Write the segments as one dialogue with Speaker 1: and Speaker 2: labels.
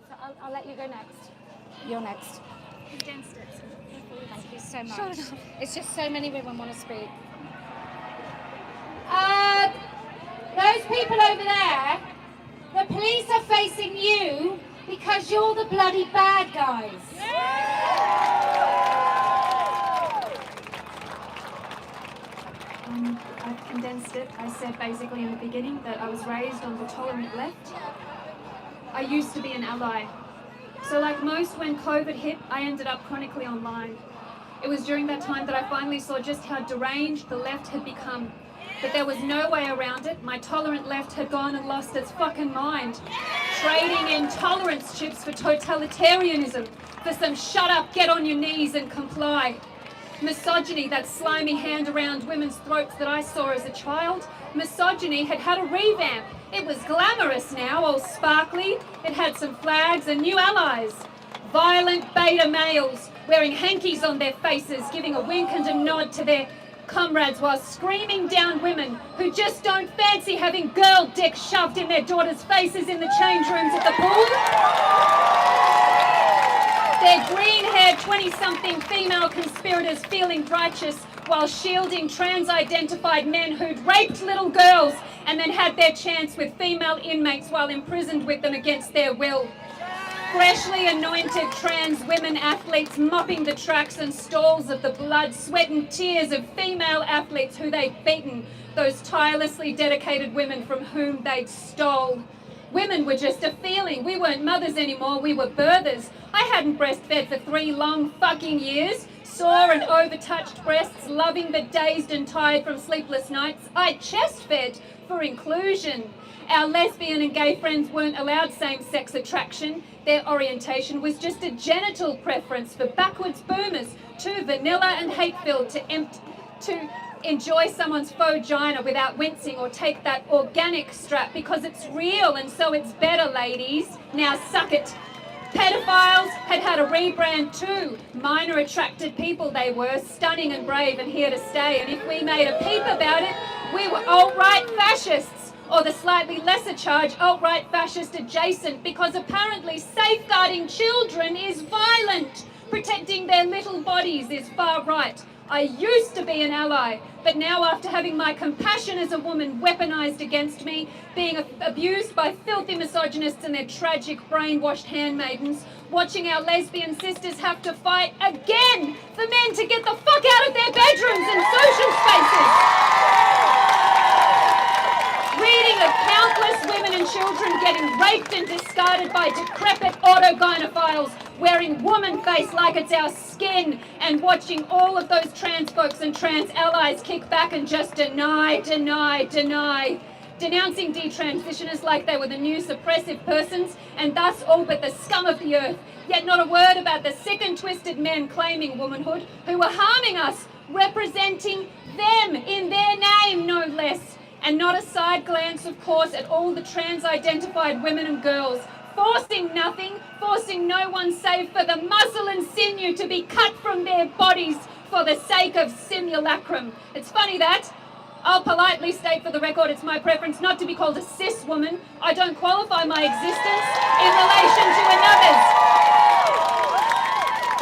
Speaker 1: So I'll let you go next. You're next.
Speaker 2: Condensed it.
Speaker 1: Thank you so much.
Speaker 2: Short enough.
Speaker 1: It's just so many women want to speak. Those people over there, the police are facing you because you're the bloody bad guys.
Speaker 2: I've condensed it. I said basically in the beginning that I was raised on the tolerant left. I used to be an ally. So like most, when COVID hit, I ended up chronically online. It was during that time that I finally saw just how deranged the left had become. That there was no way around it. My tolerant left had gone and lost its fucking mind. Trading intolerance chips for totalitarianism, for some shut up, get on your knees and comply. Misogyny, that slimy hand around women's throats that I saw as a child, misogyny had had a revamp. It was glamorous now, all sparkly. It had some flags and new allies. Violent beta males wearing hankies on their faces, giving a wink and a nod to their comrades while screaming down women who just don't fancy having girl dick shoved in their daughters' faces in the change rooms at the pool. Their green-haired 20-something female conspirators feeling righteous while shielding trans-identified men who'd raped little girls and then had their chance with female inmates while imprisoned with them against their will. Freshly anointed trans women athletes mopping the tracks and stalls of the blood, sweat and tears of female athletes who they'd beaten, those tirelessly dedicated women from whom they'd stole. Women were just a feeling. We weren't mothers anymore, we were birthers. I hadn't breastfed for 3 long fucking years. Sore and overtouched breasts, loving the dazed and tired from sleepless nights. I chest fed for inclusion. Our lesbian and gay friends weren't allowed same-sex attraction. Their orientation was just a genital preference for backwards boomers, too vanilla and hate-filled to enjoy someone's vagina without wincing or take that organic strap because it's real and so it's better, ladies. Now suck it. Pedophiles had had a rebrand too. Minor attracted people they were, stunning and brave and here to stay. And if we made a peep about it, we were alt-right fascists, or the slightly lesser charge alt-right fascist adjacent, because apparently safeguarding children is violent. Protecting their little bodies is far right. I used to be an ally, but now after having my compassion as a woman weaponized against me, being abused by filthy misogynists and their tragic brainwashed handmaidens, watching our lesbian sisters have to fight again for men to get the fuck out of their bedrooms and social spaces. Reading of countless women and children getting raped and discarded by decrepit autogynephiles wearing woman face like it's our skin, and watching all of those trans folks and trans allies kick back and just deny. Denouncing detransitioners like they were the new suppressive persons and thus all but the scum of the earth. Yet not a word about the sick and twisted men claiming womanhood who were harming us, representing them in their name, no less. And not a side glance, of course, at all the trans-identified women and girls, forcing nothing, forcing no one save for the muscle and sinew to be cut from their bodies for the sake of simulacrum. It's funny that. I'll politely state for the record it's my preference not to be called a cis woman. I don't qualify my existence in relation to another's,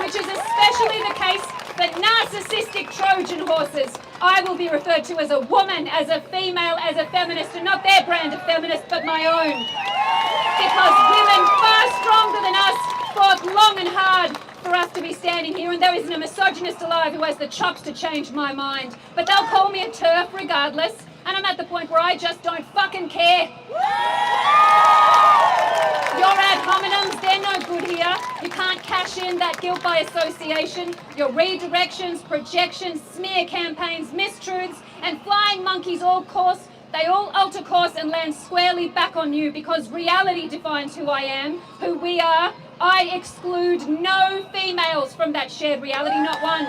Speaker 2: which is especially the case for narcissistic Trojan horses. I will be referred to as a woman, as a female, as a feminist, and not their brand of feminist, but my own. Because women far stronger than us fought long and hard for us to be standing here, and there isn't a misogynist alive who has the chops to change my mind. But they'll call me a TERF regardless, and I'm at the point where I just don't fucking care. Your ad hominems, they're no good here. You can't cash in that guilt by association. Your redirections, projections, smear campaigns, mistruths, and flying monkeys they all alter course and land squarely back on you, because reality defines who I am, who we are. I exclude no females from that shared reality, not one.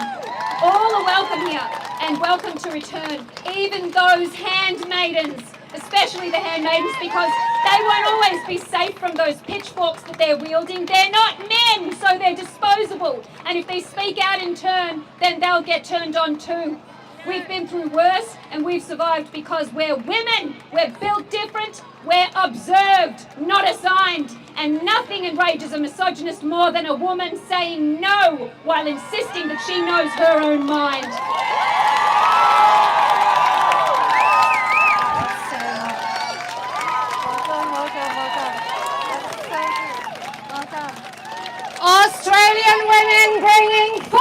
Speaker 2: All are welcome here and welcome to return, even those handmaidens, especially the handmaidens, because they won't always be safe from those pitchforks that they're wielding. They're not men, so they're disposable. And if they speak out in turn, then they'll get turned on too. We've been through worse and we've survived because we're women. We're built different. We're observed, not assigned. And nothing enrages a misogynist more than a woman saying no while insisting that she knows her own mind.
Speaker 1: Australian women bringing